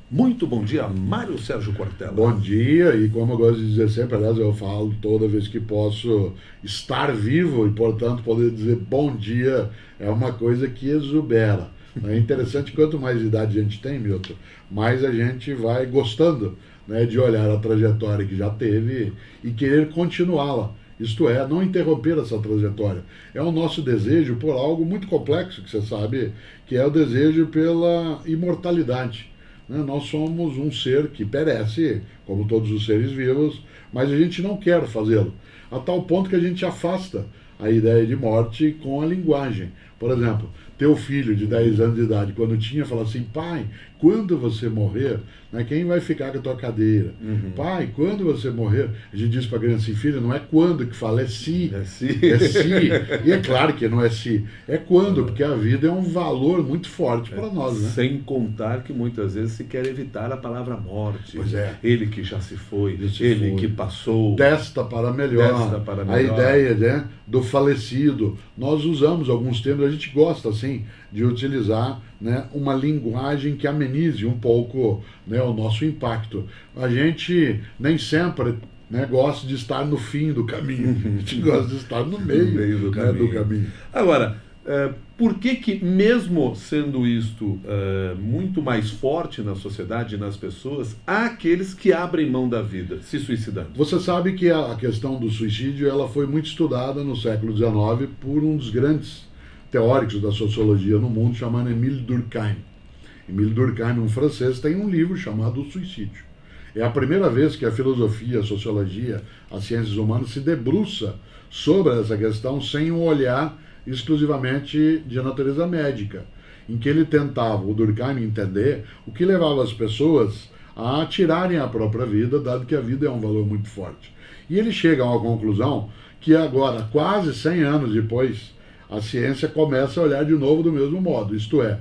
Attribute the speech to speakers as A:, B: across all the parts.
A: Muito bom dia, Mário Sérgio Cortella.
B: Bom dia, e como eu gosto de dizer sempre, aliás, eu falo toda vez que posso, estar vivo e, portanto, poder dizer bom dia é uma coisa que exubera. É interessante, quanto mais idade a gente tem, Milton, mais a gente vai gostando, né, de olhar a trajetória que já teve e querer continuá-la. Isto é, não interromper essa trajetória. É o nosso desejo por algo muito complexo, que você sabe, que é o desejo pela imortalidade. Né? Nós somos um ser que perece, como todos os seres vivos, mas a gente não quer fazê-lo, a tal ponto que a gente afasta a ideia de morte com a linguagem. Por exemplo, teu filho de 10 anos de idade, quando tinha, fala assim: pai, quando você morrer, né, quem vai ficar com a tua cadeira? Pai, quando você morrer, a gente diz para a criança assim: filho, não é quando que fala, é se.
A: É se.
B: É se. E é claro que não é se, é quando, porque a vida é um valor muito forte para nós, né?
A: Sem contar que muitas vezes se quer evitar a palavra morte.
B: Pois é.
A: Ele que já se foi,
B: Ele
A: que passou.
B: Desta para melhor.
A: Desta para melhor.
B: A ideia, né, do falecido. Nós usamos alguns termos, a gente gosta assim de utilizar, né, uma linguagem que amenize um pouco, né, o nosso impacto. A gente nem sempre, né, gosta de estar no fim do caminho, a gente gosta de estar no meio,
A: do
B: né,
A: caminho.
B: do caminho.
A: Agora, por que mesmo sendo isto muito mais forte na sociedade e nas pessoas, há aqueles que abrem mão da vida, se suicidando?
B: Você sabe que a questão do suicídio ela foi muito estudada no século XIX por um dos grandes teóricos da sociologia no mundo, chamado Émile Durkheim. Émile Durkheim, um francês, tem um livro chamado O Suicídio. É a primeira vez que a filosofia, a sociologia, as ciências humanas se debruça sobre essa questão sem um olhar exclusivamente de natureza médica, em que ele tentava, o Durkheim, entender o que levava as pessoas a tirarem a própria vida, dado que a vida é um valor muito forte. E ele chega a uma conclusão que agora, quase 100 anos depois, a ciência começa a olhar de novo do mesmo modo, isto é,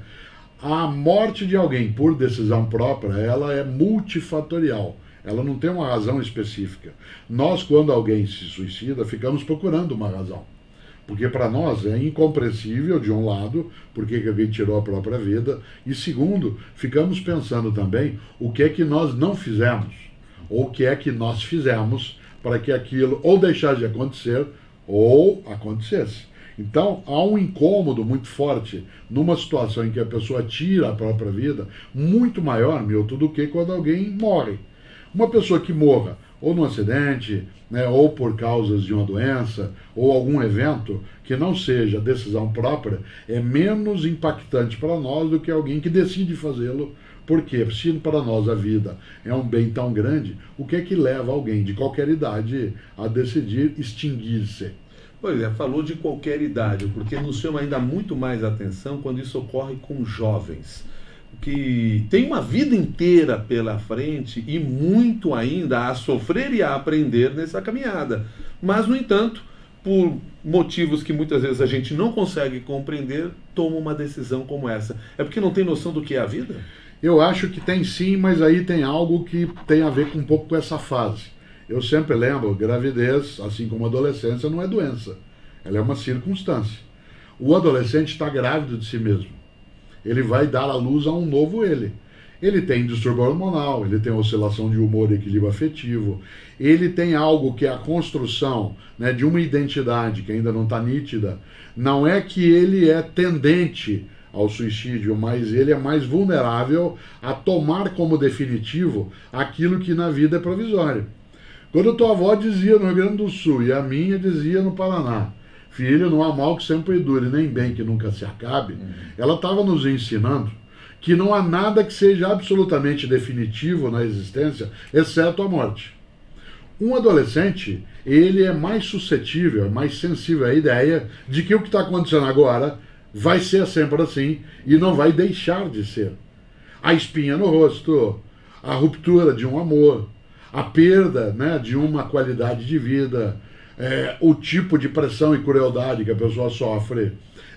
B: a morte de alguém por decisão própria, ela é multifatorial, ela não tem uma razão específica. Nós, quando alguém se suicida, ficamos procurando uma razão, porque para nós é incompreensível, de um lado, por que alguém tirou a própria vida, e segundo, ficamos pensando também o que é que nós não fizemos, ou o que é que nós fizemos para que aquilo ou deixasse de acontecer, ou acontecesse. Então, há um incômodo muito forte numa situação em que a pessoa tira a própria vida, muito maior, Milton, do que quando alguém morre. Uma pessoa que morra, ou num acidente, né, ou por causas de uma doença, ou algum evento que não seja decisão própria, é menos impactante para nós do que alguém que decide fazê-lo. Porque, se para nós a vida é um bem tão grande, o que é que leva alguém de qualquer idade a decidir extinguir-se?
A: Pois é, falou de qualquer idade, porque nos chama ainda muito mais atenção quando isso ocorre com jovens, que tem uma vida inteira pela frente e muito ainda a sofrer e a aprender nessa caminhada. Mas, no entanto, por motivos que muitas vezes a gente não consegue compreender, toma uma decisão como essa. É porque não tem noção do que é a vida?
B: Eu acho que tem sim, mas aí tem algo que tem a ver com um pouco com essa fase. Eu sempre lembro, gravidez, assim como adolescência, não é doença. Ela é uma circunstância. O adolescente está grávido de si mesmo. Ele vai dar à luz a um novo ele. Ele tem distúrbio hormonal, ele tem oscilação de humor e equilíbrio afetivo, ele tem algo que é a construção, né, de uma identidade que ainda não está nítida. Não é que ele é tendente ao suicídio, mas ele é mais vulnerável a tomar como definitivo aquilo que na vida é provisório. Quando a tua avó dizia no Rio Grande do Sul e a minha dizia no Paraná: filho, não há mal que sempre dure, nem bem que nunca se acabe, ela estava nos ensinando que não há nada que seja absolutamente definitivo na existência, exceto a morte. Um adolescente, ele é mais suscetível, é mais sensível à ideia de que o que está acontecendo agora vai ser sempre assim e não vai deixar de ser. A espinha no rosto, a ruptura de um amor, a perda, né, de uma qualidade de vida, o tipo de pressão e crueldade que a pessoa sofre.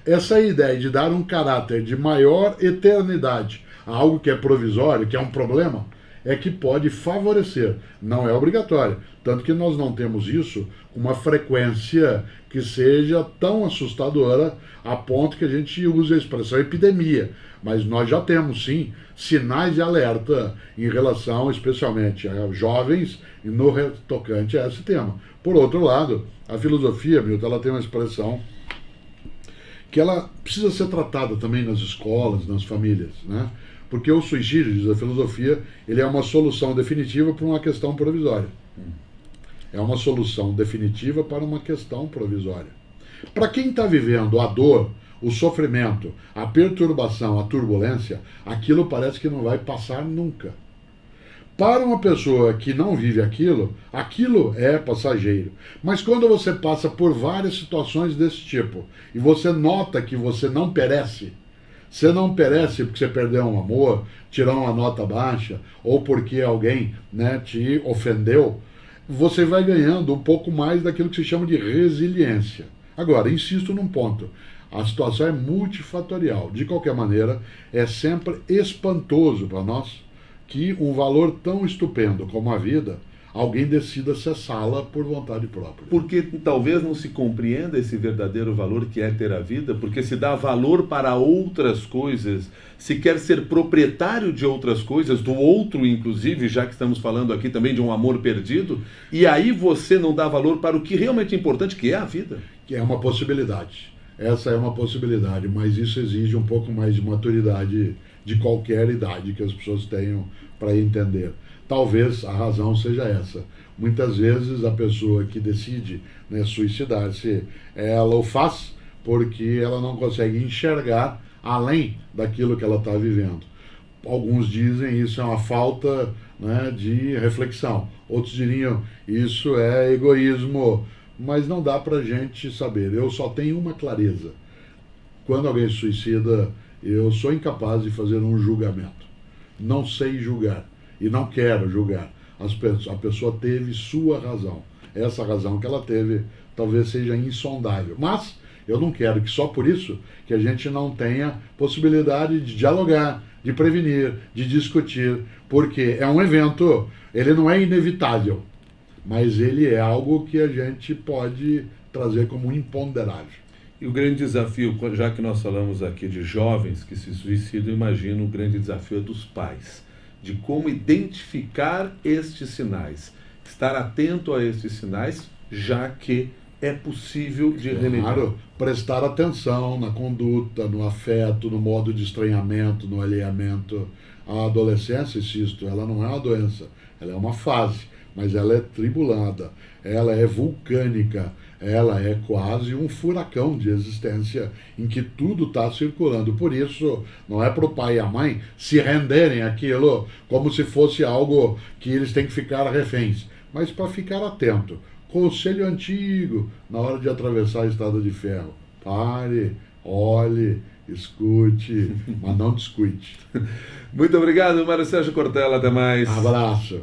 B: Essa ideia de dar um caráter de maior eternidade a algo que é provisório, que é um problema, é que pode favorecer, não é obrigatório. Tanto que nós não temos isso com uma frequência que seja tão assustadora a ponto que a gente use a expressão epidemia. Mas nós já temos, sim, sinais de alerta em relação, especialmente, a jovens e no tocante a esse tema. Por outro lado, a filosofia, Milton, ela tem uma expressão que ela precisa ser tratada também nas escolas, nas famílias, né? Porque o suicídio, diz a filosofia, ele é uma solução definitiva para uma questão provisória. É uma solução definitiva para uma questão provisória. Para quem está vivendo a dor, o sofrimento, a perturbação, a turbulência, aquilo parece que não vai passar nunca. Para uma pessoa que não vive aquilo, aquilo é passageiro. Mas quando você passa por várias situações desse tipo e você nota que você não perece, você não perece porque você perdeu um amor, tirou uma nota baixa ou porque alguém, né, te ofendeu, você vai ganhando um pouco mais daquilo que se chama de resiliência. Agora, insisto num ponto. A situação é multifatorial. De qualquer maneira, é sempre espantoso para nós que um valor tão estupendo como a vida, alguém decida cessá-la por vontade própria.
A: Porque talvez não se compreenda esse verdadeiro valor que é ter a vida, porque se dá valor para outras coisas, se quer ser proprietário de outras coisas, do outro inclusive, já que estamos falando aqui também de um amor perdido, e aí você não dá valor para o que realmente é importante, que é a vida.
B: Que é uma possibilidade. Essa é uma possibilidade, mas isso exige um pouco mais de maturidade de qualquer idade que as pessoas tenham para entender. Talvez a razão seja essa. Muitas vezes a pessoa que decide, né, suicidar-se, ela o faz porque ela não consegue enxergar além daquilo que ela está vivendo. Alguns dizem isso é uma falta, né, de reflexão. Outros diriam isso é egoísmo. Mas não dá para a gente saber. Eu só tenho uma clareza. Quando alguém se suicida, eu sou incapaz de fazer um julgamento. Não sei julgar e não quero julgar. A pessoa teve sua razão. Essa razão que ela teve talvez seja insondável. Mas eu não quero que só por isso que a gente não tenha possibilidade de dialogar, de prevenir, de discutir, porque é um evento, ele não é inevitável. Mas ele é algo que a gente pode trazer como imponderável.
A: E o grande desafio, já que nós falamos aqui de jovens que se suicidam, imagino o grande desafio é dos pais, de como identificar estes sinais, estar atento a estes sinais, já que é possível de remediar.
B: Claro, prestar atenção na conduta, no afeto, no modo de estranhamento, no alheamento. A adolescência, insisto, ela não é uma doença, ela é uma fase. Mas ela é tribulada, ela é vulcânica, ela é quase um furacão de existência em que tudo está circulando. Por isso, não é para o pai e a mãe se renderem àquilo como se fosse algo que eles têm que ficar reféns, mas para ficar atento. Conselho antigo, na hora de atravessar a estrada de ferro: pare, olhe, escute, mas não descuide.
A: Muito obrigado, Mário Sérgio Cortella. Até mais.
B: Abraço.